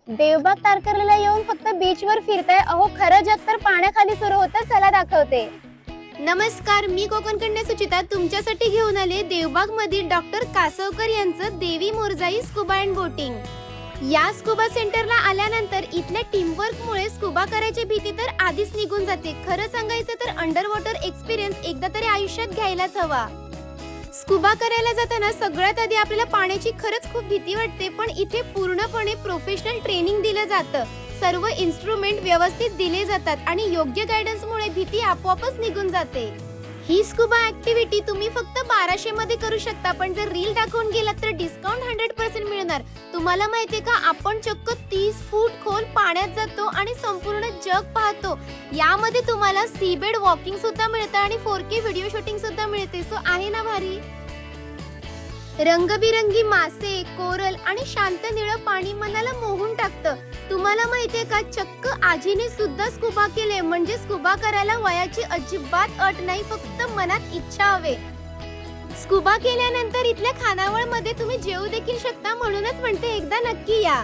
देवबाग तारकर्लीला येऊन फक्त बीचवर फिरताय, अहो खरं जग तर पाण्याखाली सुरू होतं, चला दाखवते. नमस्कार, मी कोकण कन्या सुचिता तुमच्यासाठी घेऊन आले देवबाग मधील डॉक्टर कासवकर यांचं देवी मोरजाई स्कुबा अँड बोटिंग. या स्कुबा सेंटरला आल्यानंतर इथल्या टीमवर्कमुळे स्कुबा करायची भीती तर आधीच निघून जाते. खरं सांगायचं तर अंडर वॉटर एक्सपिरियन्स एकदा तरी आयुष्यात घ्यायलाच हवा. स्कुबा करायला जाताना सगळ्यात आधी आपल्याला पाण्याची खरंच खूप भीती वाटते, पण इथे पूर्णपणे प्रोफेशनल ट्रेनिंग दिलं जातं. सर्व इन्स्ट्रुमेंट व्यवस्थित दिले जातात आणि योग्य गायडन्समुळे भीती आपोआपच निघून जाते. ही स्कुबा ऍक्टिव्हिटी तुम्ही फक्त 1200 मध्ये करू शकता, पण जर रील दाखवून गेलात तर डिस्काउंट 100% मिळणार. तुम्हाला माहितीये का, आपण चक्क 30 फूट खोल पाण्यात जातो आणि संपूर्ण जग पाहतो. यामध्ये तुम्हाला सीबेड वॉकिंग सुद्धा मिळतं आणि 4K व्हिडिओ शूटिंग सुद्धा मिळते. सो आहे ना भारी. रंगबिरंगी मासे, कोरल आणि शांत निळं पाणी मनाला मोहून टाकतं. तुम्हाला माहितीये का, चक्क आजीने सुद्धा स्कुबा केले. म्हणजे स्कुबा करायला वयाची अजिबात अट नाही, फक्त मनात इच्छा हवे. स्कुबा केल्यानंतर इथल्या खानावळ मध्ये तुम्ही जेवू देखील शकता, म्हणूनच म्हणते एकदा नक्की या.